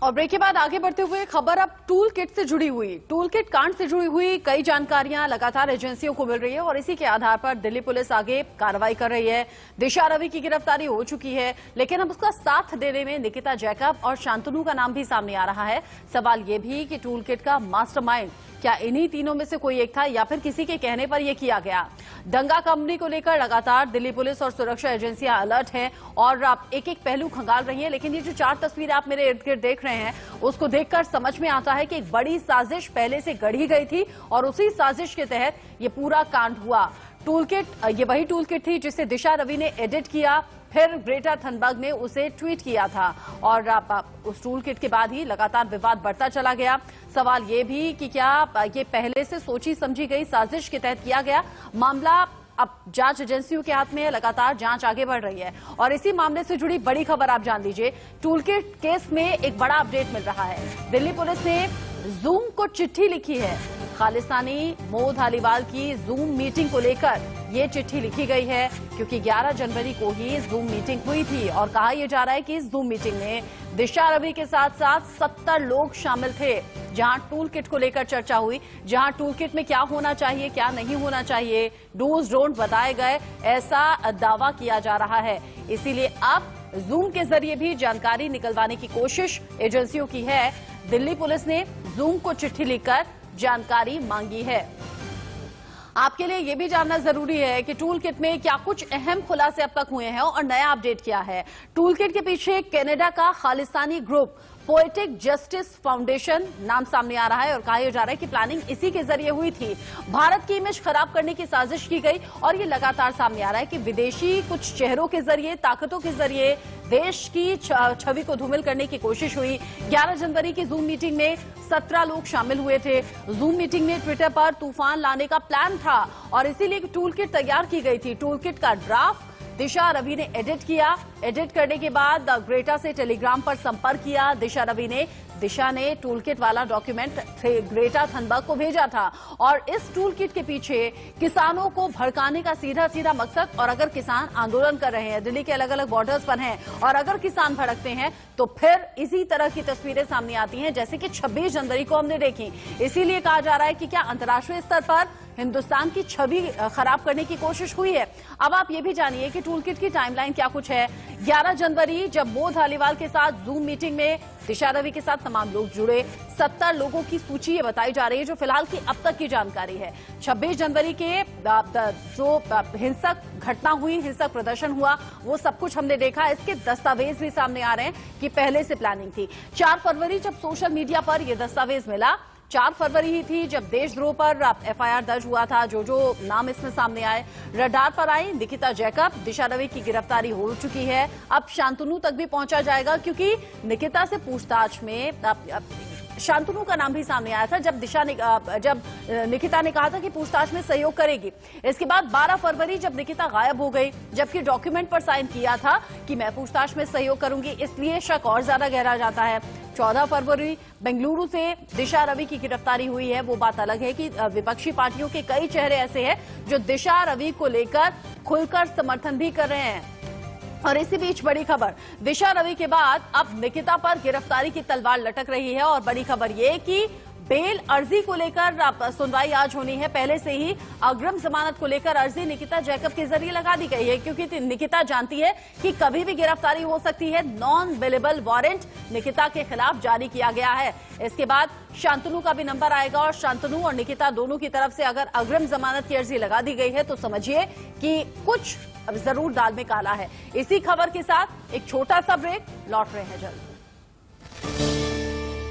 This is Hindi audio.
और ब्रेक के बाद आगे बढ़ते हुए खबर अब टूल किट से जुड़ी हुई, टूल किट कांड से जुड़ी हुई कई जानकारियां लगातार एजेंसियों को मिल रही है और इसी के आधार पर दिल्ली पुलिस आगे कार्रवाई कर रही है। दिशा रवि की गिरफ्तारी हो चुकी है, लेकिन अब उसका साथ देने में निकिता जैकब और शांतनु का नाम भी सामने आ रहा है। सवाल यह भी कि टूल किट का मास्टरमाइंड क्या इन्हीं तीनों में से कोई एक था या फिर किसी के कहने पर यह किया गया। दंगा कंपनी को लेकर लगातार दिल्ली पुलिस और सुरक्षा एजेंसियां अलर्ट हैं और एक एक पहलू खंगाल रही हैं, लेकिन ये जो 4 तस्वीरें आप मेरे इर्द गिर्द देख रहे हैं उसको देखकर समझ में आता है कि एक बड़ी साजिश पहले से गढ़ी गई थी और उसी साजिश के तहत ये पूरा कांड हुआ। टूल किट ये वही टूल किट थी जिसे दिशा रवि ने एडिट किया, फिर ग्रेटा थनबर्ग ने उसे ट्वीट किया था और उस टूल किट के बाद ही लगातार विवाद बढ़ता चला गया। सवाल ये भी कि क्या ये पहले से सोची समझी गई साजिश के तहत किया गया। मामला अब जांच एजेंसियों के हाथ में है, लगातार जांच आगे बढ़ रही है और इसी मामले से जुड़ी बड़ी खबर आप जान लीजिए। टूल किट केस में एक बड़ा अपडेट मिल रहा है। दिल्ली पुलिस ने जूम को चिट्ठी लिखी है। खालिस्तानी मोह धालीवाल की जूम मीटिंग को लेकर ये चिट्ठी लिखी गई है क्योंकि 11 जनवरी को ही जूम मीटिंग हुई थी और कहा यह जा रहा है कि इस जूम मीटिंग में दिशा रवि के साथ साथ 70 लोग शामिल थे, जहां टूल किट को लेकर चर्चा हुई, जहां टूल किट में क्या होना चाहिए क्या नहीं होना चाहिए, डूज डोंट बताए गए, ऐसा दावा किया जा रहा है। इसीलिए अब जूम के जरिए भी जानकारी निकलवाने की कोशिश एजेंसियों की है। दिल्ली पुलिस ने जूम को चिट्ठी लिखकर जानकारी मांगी है। आपके लिए यह भी जानना जरूरी है कि टूल किट में क्या कुछ अहम खुलासे अब तक हुए हैं और नया अपडेट क्या है। टूल किट के पीछे कनाडा का Khalistani group poetic justice foundation नाम सामने आ रहा है और कहा यह जा रहा है कि प्लानिंग इसी के जरिए हुई थी। भारत की इमेज खराब करने की साजिश की गई और ये लगातार सामने आ रहा है कि विदेशी कुछ चेहरों के जरिए, ताकतों के जरिए देश की छवि को धूमिल करने की कोशिश हुई। 11 जनवरी की जूम मीटिंग में 17 लोग शामिल हुए थे। जूम मीटिंग में ट्विटर पर तूफान लाने का प्लान था और इसीलिए टूल किट तैयार की गई थी। टूल किट का ड्राफ्ट दिशा रवि ने एडिट किया। एडिट करने के बाद ग्रेटा से टेलीग्राम पर संपर्क किया दिशा ने टूल किट वाला डॉक्यूमेंट ग्रेटा थनबर्ग को भेजा था और इस टूल किट के पीछे किसानों को भड़काने का सीधा सीधा मकसद। और अगर किसान आंदोलन कर रहे हैं, दिल्ली के अलग अलग बॉर्डर्स पर हैं और अगर किसान भड़कते हैं तो फिर इसी तरह की तस्वीरें सामने आती हैं जैसे कि 26 जनवरी को हमने देखी। इसीलिए कहा जा रहा है कि क्या अंतर्राष्ट्रीय स्तर पर हिंदुस्तान की छवि खराब करने की कोशिश हुई है। अब आप ये भी जानिए कि टूल किट की टाइमलाइन क्या कुछ है। 11 जनवरी जब मोह धालीवाल के साथ जूम मीटिंग में दिशा रवि के साथ तमाम लोग जुड़े, 70 लोगों की सूची ये बताई जा रही है जो फिलहाल की अब तक की जानकारी है। 26 जनवरी के जो हिंसक घटना हुई, हिंसक प्रदर्शन हुआ, वो सब कुछ हमने देखा। इसके दस्तावेज भी सामने आ रहे हैं कि पहले से प्लानिंग थी। 4 फरवरी जब सोशल मीडिया पर यह दस्तावेज मिला, 4 फरवरी ही थी जब देशद्रोह पर एफआईआर दर्ज हुआ था। जो नाम इसमें सामने आए, रडार पर आई निकिता जैकब। दिशा रवि की गिरफ्तारी हो चुकी है। अब शांतनु तक भी पहुंचा जाएगा क्योंकि निकिता से पूछताछ में शांतनु का नाम भी सामने आया था जब निकिता ने कहा था कि पूछताछ में सहयोग करेगी। इसके बाद 12 फरवरी जब निकिता गायब हो गई, जबकि डॉक्यूमेंट पर साइन किया था कि मैं पूछताछ में सहयोग करूंगी, इसलिए शक और ज्यादा गहरा जाता है। 14 फरवरी बेंगलुरु से दिशा रवि की गिरफ्तारी हुई है। वो बात अलग है कि विपक्षी पार्टियों के कई चेहरे ऐसे हैं जो दिशा रवि को लेकर खुलकर समर्थन भी कर रहे हैं। और इसी बीच बड़ी खबर, दिशा रवि के बाद अब निकिता पर गिरफ्तारी की तलवार लटक रही है और बड़ी खबर यह कि बेल अर्जी को लेकर सुनवाई आज होनी है। पहले से ही अग्रिम जमानत को लेकर अर्जी निकिता जैकब के जरिए लगा दी गई है क्योंकि निकिता जानती है कि कभी भी गिरफ्तारी हो सकती है। नॉन बेलेबल वारंट निकिता के खिलाफ जारी किया गया है। इसके बाद शांतनु का भी नंबर आएगा और शांतनु और निकिता दोनों की तरफ से अगर अग्रिम जमानत की अर्जी लगा दी गई है तो समझिए कि कुछ अब जरूर दाल में काला है। इसी खबर के साथ एक छोटा सा ब्रेक, लौट रहे हैं जल्द।